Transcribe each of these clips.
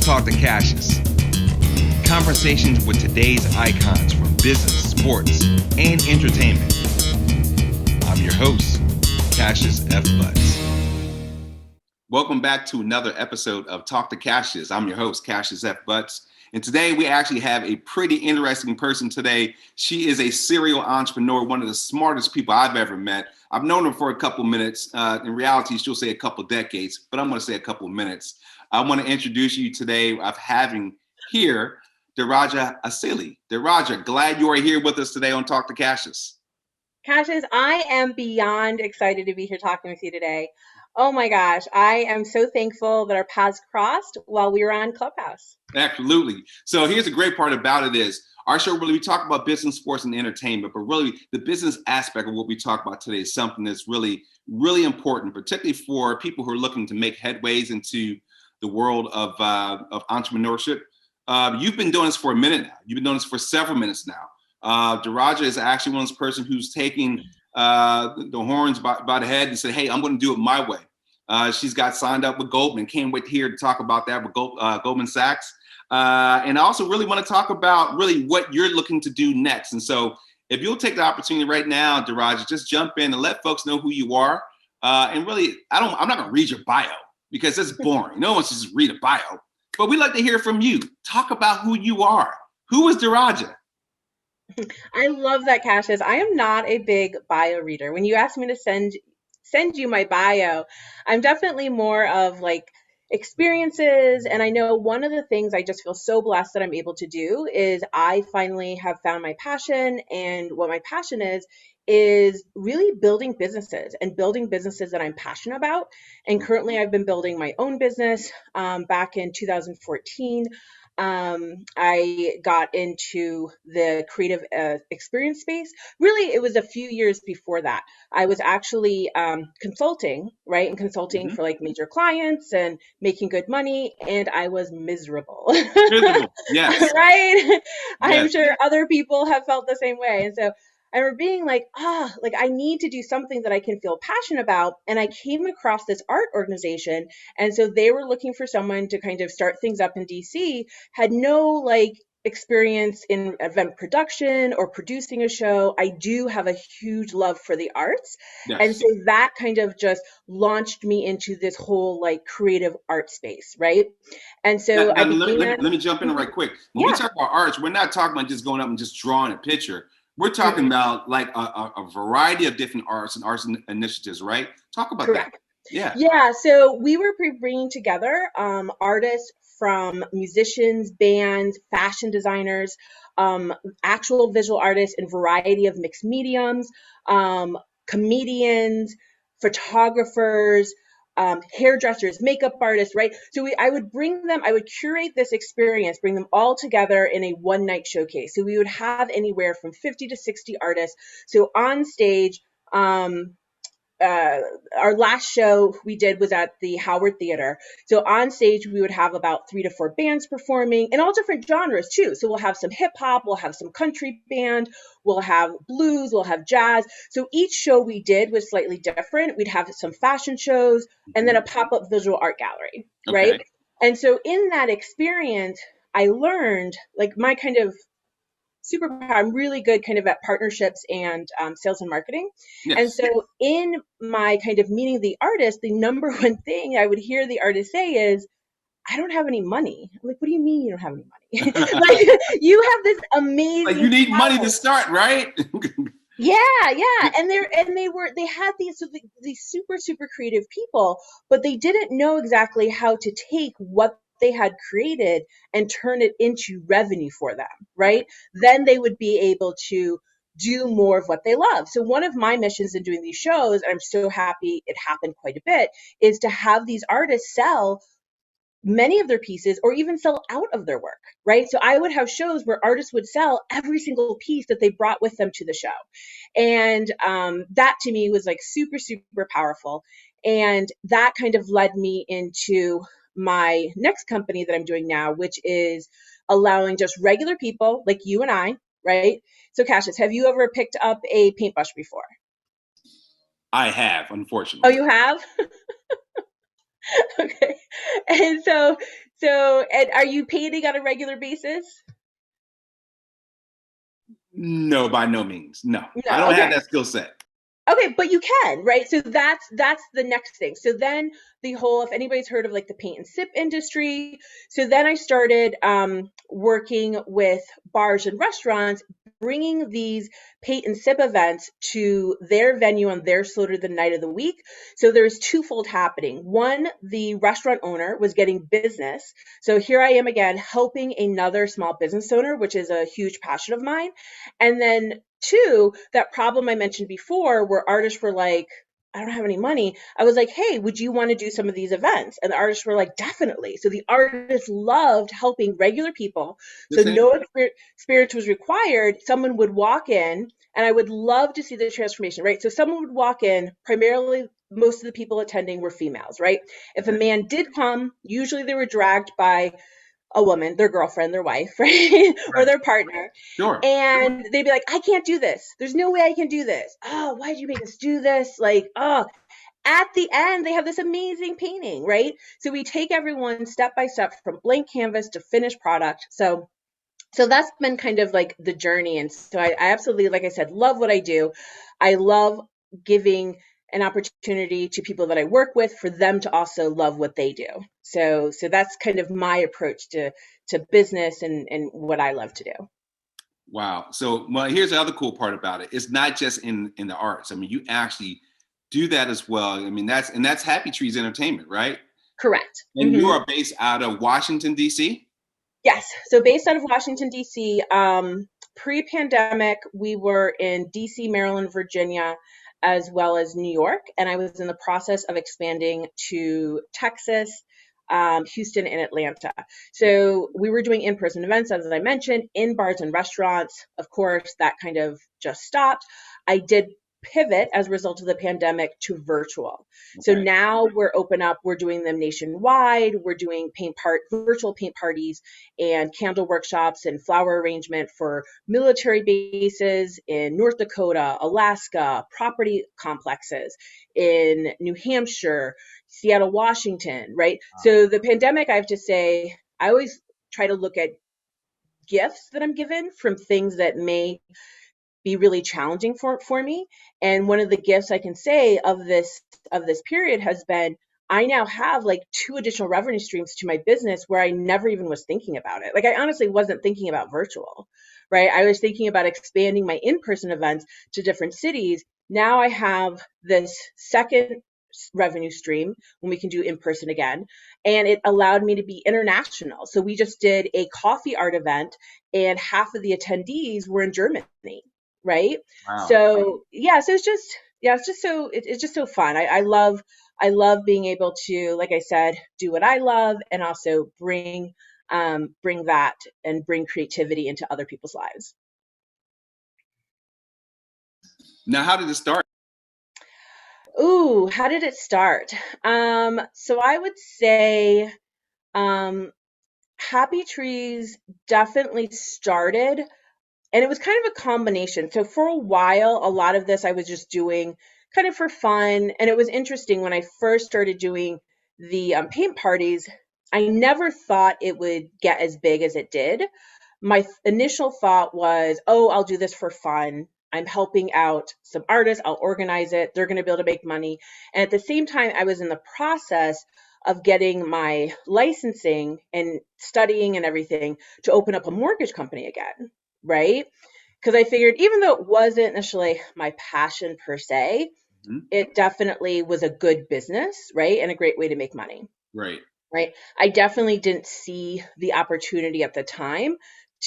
Talk to Cassius. Conversations with today's icons from business, sports, and entertainment. I'm your host, Cassius F. Butts. Welcome back to another episode of Talk to Cassius. I'm your host, Cassius F. Butts. And today we actually have a pretty interesting person today. She is a serial entrepreneur, one of the smartest people I've ever met. I've known her for a couple minutes. In reality, she'll say a couple decades, but I'm going to say a couple minutes. I want to introduce you today of having here Daraja Asili. Daraja, glad you are here with us today on Talk to Cassius. Cassius, I am beyond excited to be here talking with you today. Oh my gosh, I am so thankful that our paths crossed while we were on Clubhouse. Absolutely. So here's the great part about it is our show really, we talk about business, sports, and entertainment, but really the business aspect of what we talk about today is something that's really, really important, particularly for people who are looking to make headways into the world of entrepreneurship. You've been doing this for a minute now. You've been doing this for several minutes now. Daraja is actually one of those person who's taking the horns by the head and said, hey, I'm going to do it my way. She's got signed up with Goldman. Can't wait here to talk about that with Goldman Sachs. And I also really want to talk about really what you're looking to do next. And so if you'll take the opportunity right now, Daraja, just jump in and let folks know who you are. And really, I'm not going to read your bio because it's boring. No one wants to just read a bio. But we'd like to hear from you. Talk about who you are. Who is Daraja? I love that, Cassius. I am not a big bio reader. When you asked me to send you my bio, I'm definitely more of like experiences. And I know one of the things I just feel so blessed that I'm able to do is I finally have found my passion. And what my passion is really building businesses and building businesses that I'm passionate about. And currently I've been building my own business. Back in 2014. I got into the creative experience space. Really, it was a few years before that. I was actually consulting, right? And consulting for like major clients and making good money. And I was miserable. Miserable, yes. Right? Yes. I'm sure other people have felt the same way. And so I remember being like, like I need to do something that I can feel passionate about. And I came across this art organization. And so they were looking for someone to kind of start things up in DC, had no like experience in event production or producing a show. I do have a huge love for the arts. Yes. And so that kind of just launched me into this whole like creative art space, right? And so let me jump in right quick. When we talk about arts, we're not talking about just going up and just drawing a picture. We're talking about like a variety of different arts and arts initiatives, right? Talk about that. Yeah. So we were bringing together artists from musicians, bands, fashion designers, actual visual artists in variety of mixed mediums, comedians, photographers, hairdressers, makeup artists, right? So I would curate this experience, bring them all together in a one night showcase. So we would have anywhere from 50 to 60 artists. So on stage, our last show we did was at the Howard Theater. So on stage, we would have about 3 to 4 bands performing in all different genres too. So we'll have some hip hop, we'll have some country band, we'll have blues, we'll have jazz. So each show we did was slightly different. We'd have some fashion shows and then a pop-up visual art gallery, right? And so in that experience, I learned like my kind of superpower. I'm really good kind of at partnerships and sales and marketing. Yes. And so in my kind of meeting the artist, the number one thing I would hear the artist say is, I don't have any money. I'm like, what do you mean you don't have any money? Like you have this amazing like you need money to start, right? Yeah. And they had these super creative people, but they didn't know exactly how to take what they had created and turn it into revenue for them, right? Then they would be able to do more of what they love. So one of my missions in doing these shows, and I'm so happy it happened quite a bit, is to have these artists sell many of their pieces or even sell out of their work, right? So I would have shows where artists would sell every single piece that they brought with them to the show. And that to me was like super powerful. And that kind of led me into my next company that I'm doing now, which is allowing just regular people like you and I, right? So Cassius, have you ever picked up a paintbrush before? I have, unfortunately. Oh, you have? Okay. And so So, and are you painting on a regular basis? No, by no means. No, I No. don't have Okay. that skill set. Okay, but you can, right? So that's the next thing. So then the whole, if anybody's heard of like the paint and sip industry, so then I started working with bars and restaurants, bringing these paint and sip events to their venue on their slower the night of the week. So there's twofold happening. One, the restaurant owner was getting business. So here I am again helping another small business owner, which is a huge passion of mine. And then two, that problem I mentioned before where artists were like, I don't have any money. I was like, hey, would you want to do some of these events? And the artists were like, definitely. So the artists loved helping regular people. The So same. no experience was required. Someone would walk in, and I would love to see the transformation, right? So someone would walk in, primarily most of the people attending were females, right? If a Okay. man did come, usually they were dragged by a woman, their girlfriend, their wife, right? Or Right. their partner. Sure. And they'd be like, I can't do this. There's no way I can do this. Oh, why did you make us do this? Like, oh, at the end, they have this amazing painting, right? So we take everyone step by step from blank canvas to finished product. So that's been kind of like the journey. And so I absolutely, like I said, love what I do. I love giving an opportunity to people that I work with for them to also love what they do. So that's kind of my approach to business and what I love to do. Wow. So, well, here's the other cool part about it. It's not just in the arts. I mean, you actually do that as well. I mean, that's Happy Trees Entertainment, right? Correct. And you Hmm. are based out of Washington, D.C.? Yes. So based out of Washington, D.C., pre-pandemic, we were in D.C., Maryland, Virginia, as well as New York. And I was in the process of expanding to Texas, Houston, and Atlanta. So we were doing in-person events, as I mentioned, in bars and restaurants. Of course, that kind of just stopped. I did pivot as a result of the pandemic to virtual. So Okay. now we're open up, we're doing them nationwide. We're doing virtual paint parties and candle workshops and flower arrangement for military bases in North Dakota, Alaska, property complexes in New Hampshire, Seattle, Washington, right? Wow. So the pandemic, I have to say, I always try to look at gifts that I'm given from things that may be really challenging for me. And one of the gifts I can say of this period has been I now have like two additional revenue streams to my business where I never even was thinking about it. Like I honestly wasn't thinking about virtual, right? I was thinking about expanding my in-person events to different cities. Now I have this second revenue stream when we can do in person again, and it allowed me to be international. So we just did a coffee art event and half of the attendees were in Germany, right? Wow. So yeah, so it's just yeah, it's just so it's just so fun. I love being able to, like I said, do what I love and also bring that and bring creativity into other people's lives. Now, how did it start? Ooh, how did it start? So I would say um, Happy Trees definitely started. And it was kind of a combination. So for a while, a lot of this I was just doing kind of for fun. And it was interesting when I first started doing the paint parties, I never thought it would get as big as it did. My initial thought was, oh, I'll do this for fun. I'm helping out some artists. I'll organize it. They're going to be able to make money. And at the same time, I was in the process of getting my licensing and studying and everything to open up a mortgage company again, right? Because I figured even though it wasn't initially my passion per se, Mhm. it definitely was a good business, right? And a great way to make money, Right. right? I definitely didn't see the opportunity at the time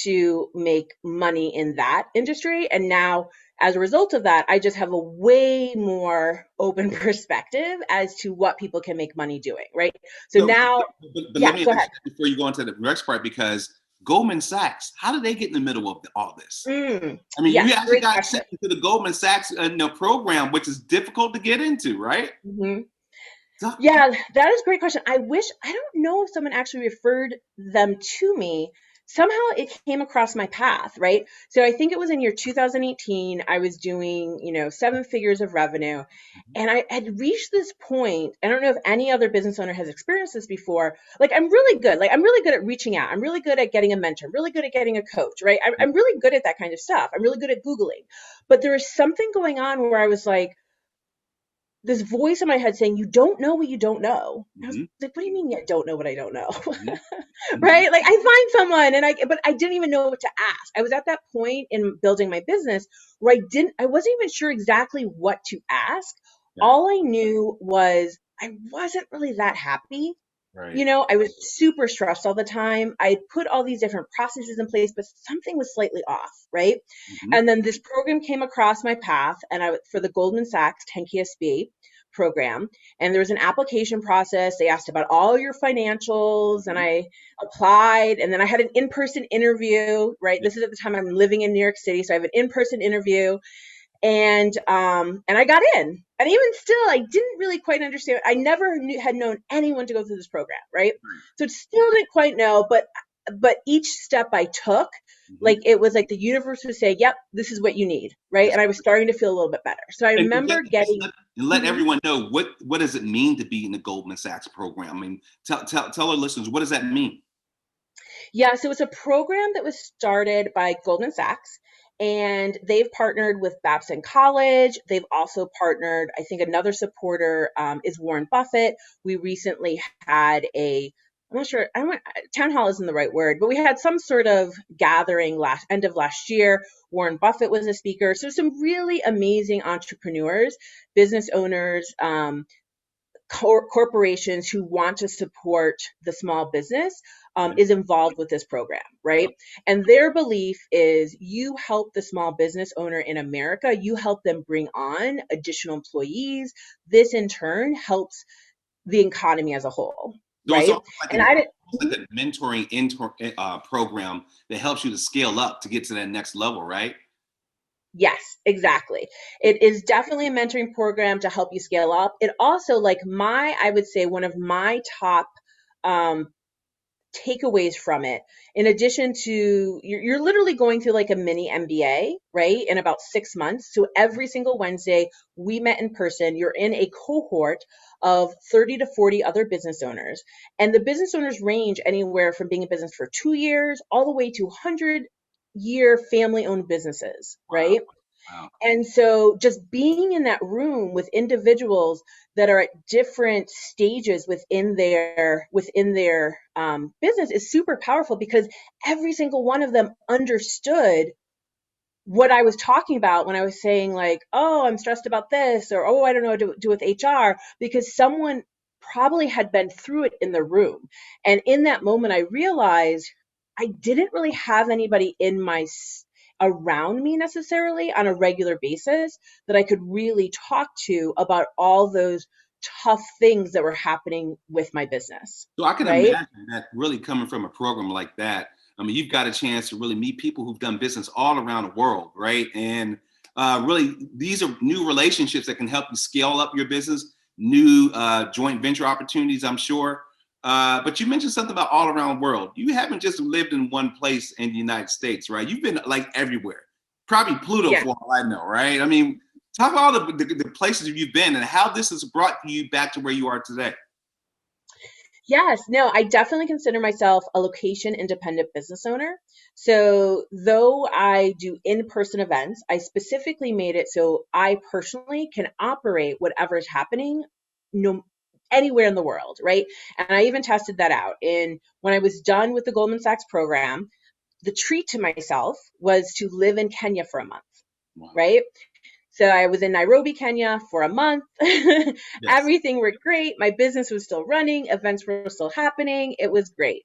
to make money in that industry. And now, as a result of that, I just have a way more open perspective as to what people can make money doing, right? So So, now, but let yeah, me go ask ahead. you before you go into the next part, because Goldman Sachs, how did they get in the middle of all this? I mean, you Yes, actually great got question. accepted to the Goldman Sachs program, which is difficult to get into, right? Mhm. So, Yeah, that is a great question. I don't know if someone actually referred them to me. somehow it came across my path, right? So I think it was in year 2018, I was doing, 7 figures of revenue. And I had reached this point. I don't know if any other business owner has experienced this before. Like, I'm really good. Like, I'm really good at reaching out. I'm really good at getting a mentor. I'm really good at getting a coach, right? I'm really good at that kind of stuff. I'm really good at Googling. But there was something going on where I was like, this voice in my head saying, you don't know what you don't know. I was Mm-hmm. like, what do you mean you don't know what I don't know? Mm-hmm. Mm-hmm. Right? Like, I find someone but I didn't even know what to ask. I was at that point in building my business where I wasn't even sure exactly what to ask. Yeah. All I knew was I wasn't really that happy. Right. I was super stressed all the time. I put all these different processes in place, but something was slightly off, right? Mm-hmm. And then this program came across my path, and for the Goldman Sachs 10KSB program, and there was an application process. They asked about all your financials, and Mm-hmm. I applied, and then I had an in-person interview, right? Yeah. This is at the time I'm living in New York City, so I have an in-person interview, and I got in. And even still, I didn't really quite understand. I never had known anyone to go through this program, right? Right. So still didn't quite know, but each step I took, Mm-hmm. like it was like the universe would say, "Yep, this is what you need," right? That's And I was starting to feel a little bit better. So I and remember getting. let Mhm. everyone know what does it mean to be in the Goldman Sachs program. I mean, tell our listeners, what does that mean? Yeah, so it's a program that was started by Goldman Sachs, and they've partnered with Babson College. They've also partnered, I think another supporter is Warren Buffett. We recently had I'm not sure, I don't, town hall isn't the right word, but we had some sort of gathering end of last year. Warren Buffett was a speaker. So some really amazing entrepreneurs, business owners, corporations who want to support the small business Yeah. is involved with this program, right? And their belief is you help the small business owner in America, you help them bring on additional employees. This in turn helps the economy as a whole, So it's right? almost like And I didn't. a mentoring program that helps you to scale up to get to that next level, right? Yes, exactly. It is definitely a mentoring program to help you scale up. It also, like I would say one of my top um, takeaways from it, in addition to you're literally going through like a mini MBA, right? In about 6 months. So every single Wednesday we met in person. You're in a cohort of 30 to 40 other business owners. And the business owners range anywhere from being in business for 2 years all the way to 100-year family owned businesses, Wow. right? Wow. And so just being in that room with individuals that are at different stages within their business is super powerful because every single one of them understood what I was talking about when I was saying like, oh, I'm stressed about this, or oh, I don't know what to do with HR, because someone probably had been through it in the room. And in that moment, I realized I didn't really have anybody around me necessarily on a regular basis that I could really talk to about all those tough things that were happening with my business. So I can Right? imagine that really coming from a program like that. I mean, you've got a chance to really meet people who've done business all around the world, right? And really, these are new relationships that can help you scale up your business, new joint venture opportunities, I'm sure. But you mentioned something about all around the world. You haven't just lived in one place in the United States, right? You've been like everywhere, probably Pluto Yeah. for all I know, right? I mean, talk about all the places you've been and how this has brought you back to where you are today. Yes, no, I definitely consider myself a location independent business owner. So, though I do in-person events, I specifically made it so I personally can operate whatever is happening no anywhere in the world, right? And I even tested that out. In when I was done with the Goldman Sachs program, the treat to myself was to live in Kenya for a month, Wow. right? So I was in Nairobi, Kenya for a month. Yes. Everything worked great. My business was still running. Events were still happening. It was great.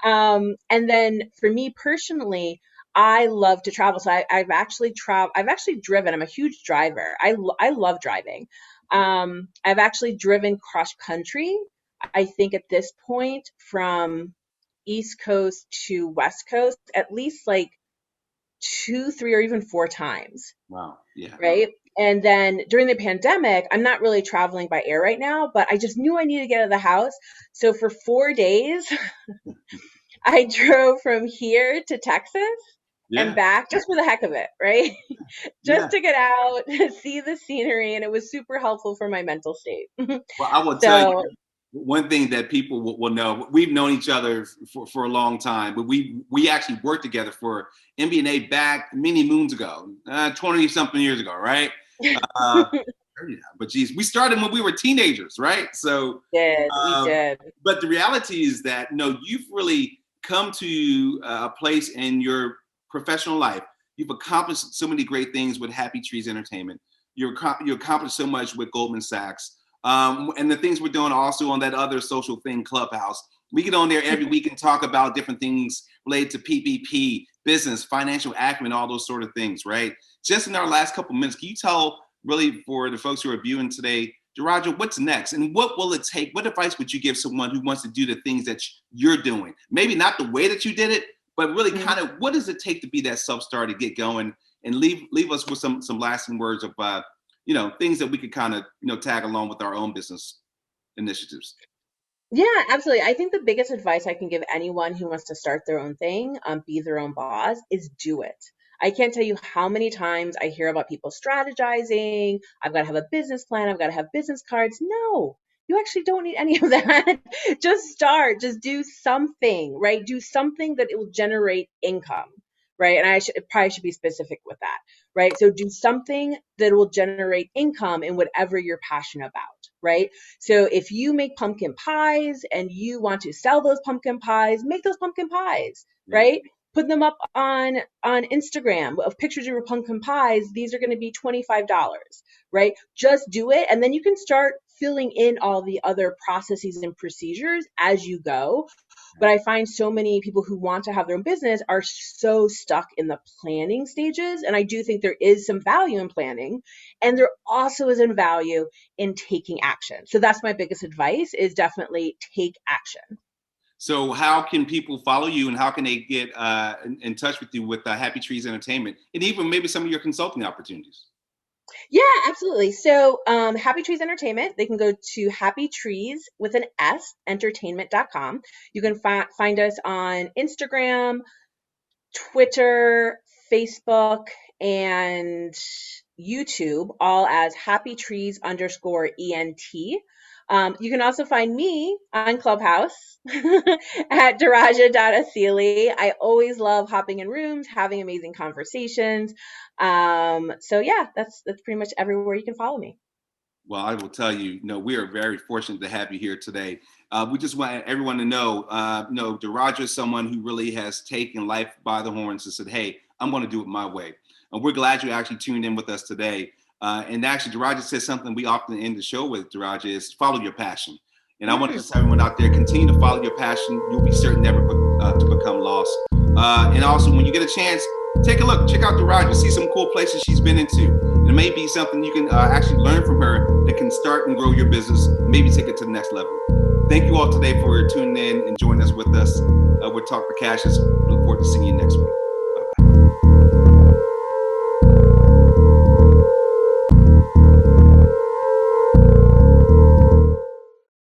Wow. And then for me personally, I love to travel. So I've actually I've actually driven. I'm a huge driver. I love driving. I've actually driven cross country. I think at this point from East Coast to West Coast, at least like 2, 3, or even 4 times, Wow. Yeah. right? And then during the pandemic, I'm not really traveling by air right now, but I just knew I needed to get out of the house. So for 4 days, I drove from here to Texas and Yeah. back just for the heck of it, right? Yeah. Just to get out, see the scenery, and it was super helpful for my mental state. Well, I will tell you So, one thing that people will know. We've known each other for a long time, but we actually worked together for MBNA back many moons ago, 20 something years ago, right? Uh, 30 now. But geez, we started when we were teenagers, right? So, we did. but the reality is that no, you've really come to a place in your professional life. You've accomplished so many great things with Happy Trees Entertainment. You accomplished so much with Goldman Sachs, and the things we're doing also on that other social thing, Clubhouse. We get on there every week and talk about different things related to PPP, business, financial acumen, all those sort of things, right? Just in our last couple of minutes, can you tell really for the folks who are viewing today, Daraja, what's next? And what will it take? What advice would you give someone who wants to do the things that you're doing? Maybe not the way that you did it, but really kind of what does it take to be that self-starter to get going and leave us with some lasting words of things that we could kind of tag along with our own business initiatives. Yeah, absolutely. I think the biggest advice I can give anyone who wants to start their own thing, be their own boss, is do it. I can't tell you how many times I hear about people strategizing. I've got to have a business plan. I've got to have business cards. No, you actually don't need any of that. Just start. Just do something, right? Do something that it will generate income, right? And probably should be specific with that, right? So do something that will generate income in whatever you're passionate about, right? So if you make pumpkin pies and you want to sell those pumpkin pies, make those pumpkin pies, Yeah. right? Put them up on Instagram of pictures of your pumpkin pies. These are going to be $25, right? Just do it, and then you can start filling in all the other processes and procedures as you go. But I find so many people who want to have their own business are so stuck in the planning stages. And I do think there is some value in planning, and there also is in value in taking action. So that's my biggest advice, is definitely take action. So how can people follow you, and how can they get in touch with you with Happy Trees Entertainment, and even maybe some of your consulting opportunities? Yeah, absolutely. So Happy Trees Entertainment, they can go to Happy Trees with an S, entertainment.com. You can find us on Instagram, Twitter, Facebook, and YouTube, all as Happy Trees _ENT. You can also find me on Clubhouse at Daraja Asili. I always love hopping in rooms, having amazing conversations. So yeah, that's pretty much everywhere you can follow me. Well, I will tell you, we are very fortunate to have you here today. We just want everyone to know, Daraja is someone who really has taken life by the horns and said, hey, I'm going to do it my way. And we're glad you actually tuned in with us today. And actually, Daraja says something we often end the show with, Daraja, is follow your passion. And I want to tell everyone out there, continue to follow your passion. You'll be certain never to become lost. And also, when you get a chance, take a look, check out Daraja, see some cool places she's been into. And it may be something you can actually learn from her that can start and grow your business, maybe take it to the next level. Thank you all today for tuning in and joining us with us. We're Talk for Cassius. Look forward to seeing you next week.